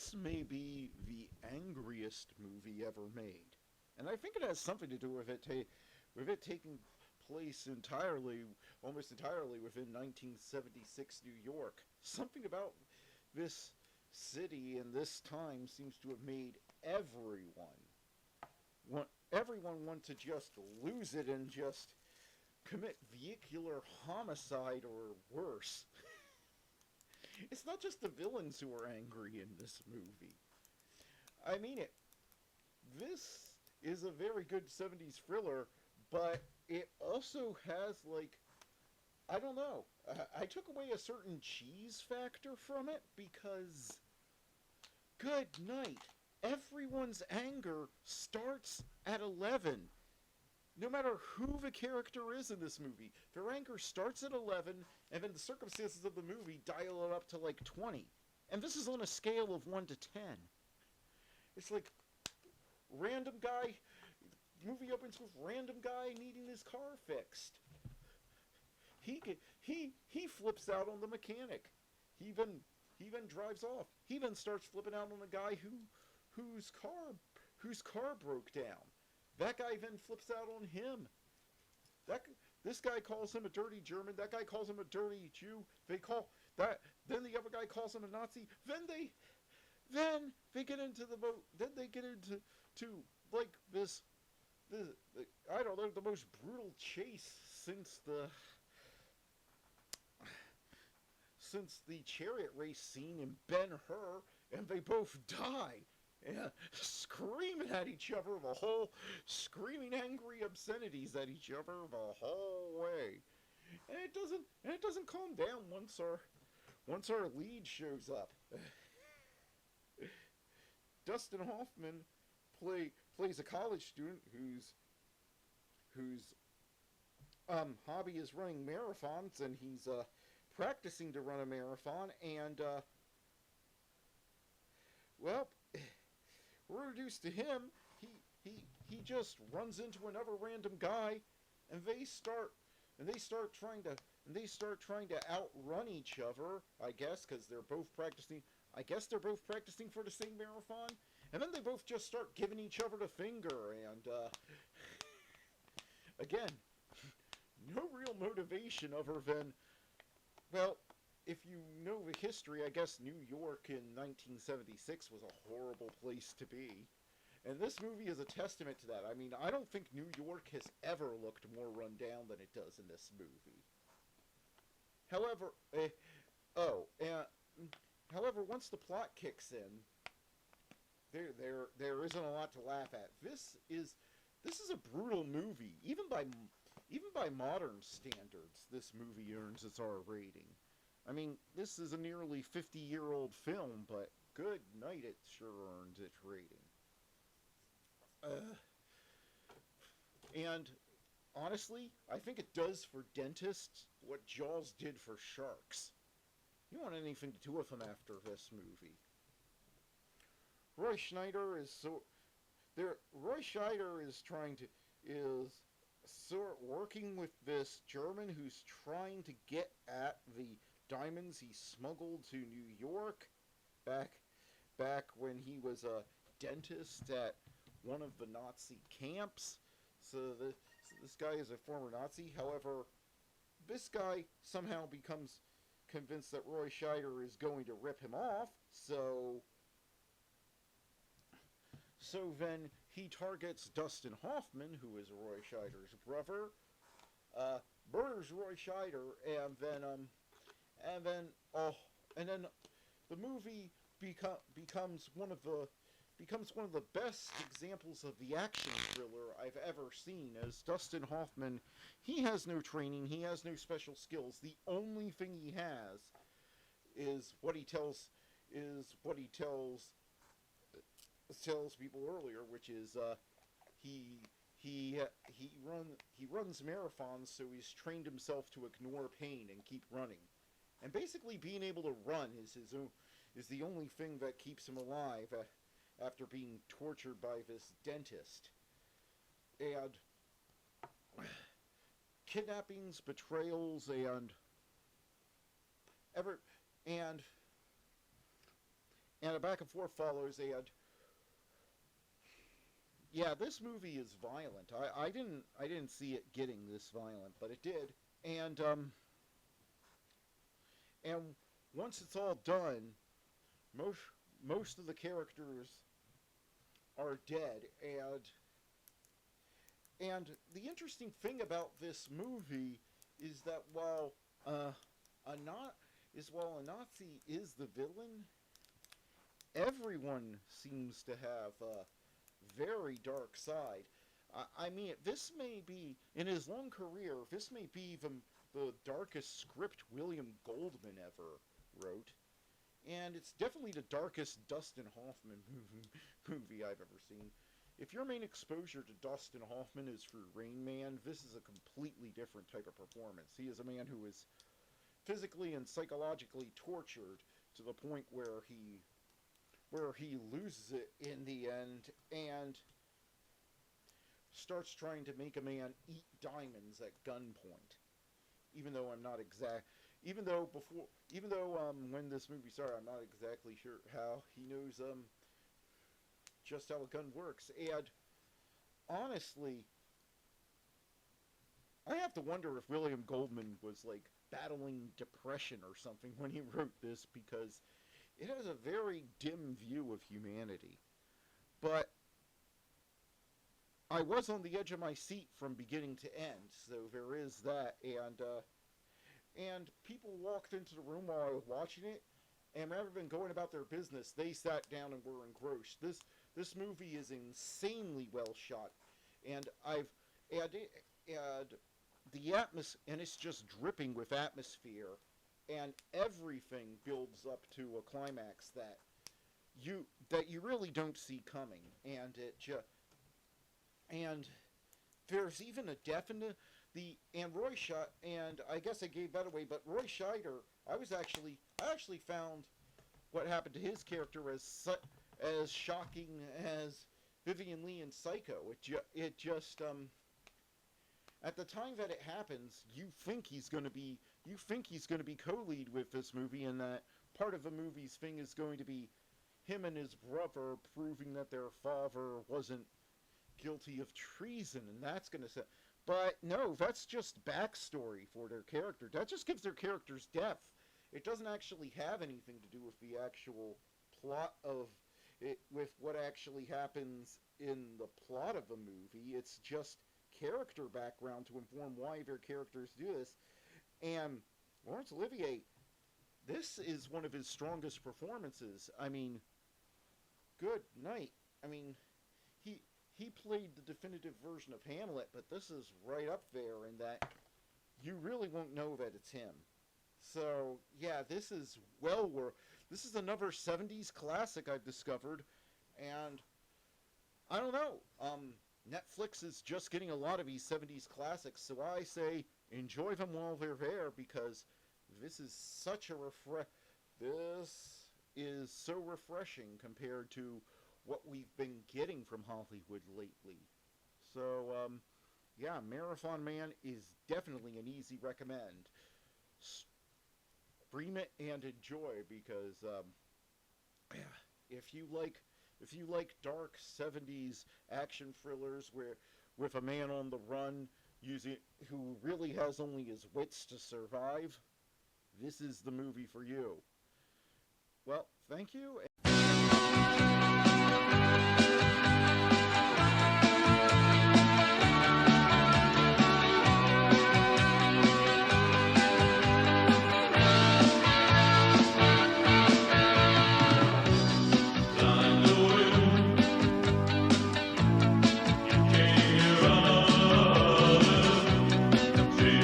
this may be the angriest movie ever made. And I think it has something to do with it taking place almost entirely within 1976 New York. Something about this city and this time seems to have made everyone want to just lose it and just commit vehicular homicide or worse. It's not just the villains who are angry in this movie. I mean it. This is a very good 70s thriller, but it also has, like, I don't know. I took away a certain cheese factor from it because, good night, everyone's anger starts at 11. No matter who the character is in this movie, their anger starts at 11, and then the circumstances of the movie dial it up to like 20. And this is on a scale of 1 to 10. It's like, random guy, movie opens with random guy needing his car fixed. He flips out on the mechanic. He then drives off. He then starts flipping out on the guy whose car broke down. That guy then flips out on him. This guy calls him a dirty German. That guy calls him a dirty Jew. Then the other guy calls him a Nazi. Then they get into the boat. Then they get into like this I don't know, the most brutal chase since the chariot race scene in Ben-Hur, and they both die. And screaming at each other screaming angry obscenities at each other the whole way. And it doesn't calm down once our lead shows up. Dustin Hoffman plays a college student whose hobby is running marathons, and he's practicing to run a marathon, and well, we're introduced to him. He just runs into another random guy, and they start trying to outrun each other, I guess, because they're both practicing. I guess they're both practicing for the same marathon, and then they both just start giving each other the finger, and again, no real motivation other than, well, if you know the history, I guess New York in 1976 was a horrible place to be. And this movie is a testament to that. I mean, I don't think New York has ever looked more run down than it does in this movie. However, however, once the plot kicks in, there isn't a lot to laugh at. This is a brutal movie. Even by modern standards, this movie earns its R rating. I mean, this is a nearly 50-year-old film, but good night, it sure earns its rating. And honestly, I think it does for dentists what Jaws did for sharks. You don't want anything to do with them after this movie. Roy Schneider is working with this German who's trying to get at the diamonds he smuggled to New York back when he was a dentist at one of the Nazi camps. So this guy is a former Nazi. However, this guy somehow becomes convinced that Roy Scheider is going to rip him off. So then he targets Dustin Hoffman, who is Roy Scheider's brother, murders Roy Scheider, and then the movie becomes one of the best examples of the action thriller I've ever seen. As Dustin Hoffman, he has no training, he has no special skills. The only thing he has is what he tells people earlier, which is he runs marathons, so he's trained himself to ignore pain and keep running. And basically, being able to run is the only thing that keeps him alive after being tortured by this dentist. And kidnappings, betrayals, and a back and forth follows, and yeah, this movie is violent. I didn't see it getting this violent, but it did. And once it's all done, most most of the characters are dead, and the interesting thing about this movie is that a not while a Nazi is the villain, everyone seems to have a very dark side. I mean, this may be, in his long career, this may be the darkest script William Goldman ever wrote. And it's definitely the darkest Dustin Hoffman movie I've ever seen. If your main exposure to Dustin Hoffman is for Rain Man, this is a completely different type of performance. He is a man who is physically and psychologically tortured to the point where he loses it in the end and starts trying to make a man eat diamonds at gunpoint. Even though I'm not exact, even though when this movie started, I'm not exactly sure how he knows just how a gun works. And honestly, I have to wonder if William Goldman was like battling depression or something when he wrote this, because it has a very dim view of humanity. But I was on the edge of my seat from beginning to end, so there is that. And people walked into the room while I was watching it, and rather than going about their business, they sat down and were engrossed. This movie is insanely well shot, and and the atmosphere, and it's just dripping with atmosphere, and everything builds up to a climax that you really don't see coming, and there's even a definite and Roy Scheider, and I guess I gave that away, but Roy Scheider, I actually found what happened to his character as shocking as Vivian Lee in Psycho. It just at the time that it happens, you think he's going to be co-lead with this movie, and that part of the movie's thing is going to be him and his brother proving that their father wasn't guilty of treason, and that's going to say. But no, that's just backstory for their character. That just gives their characters depth. It doesn't actually have anything to do with the actual plot of it, with what actually happens in the plot of the movie. It's just character background to inform why their characters do this. And Laurence Olivier, this is one of his strongest performances. I mean, good night. I mean, he played the definitive version of Hamlet, but this is right up there in that you really won't know that it's him. So, yeah, this is this is another 70s classic I've discovered, and I don't know, Netflix is just getting a lot of these 70s classics, so I say enjoy them while they're there, because this is this is so refreshing compared to what we've been getting from Hollywood lately. So, yeah, Marathon Man is definitely an easy recommend. Stream it and enjoy, because if you like dark 70s action thrillers where with a man on the run who really has only his wits to survive, this is the movie for you. Well, thank you.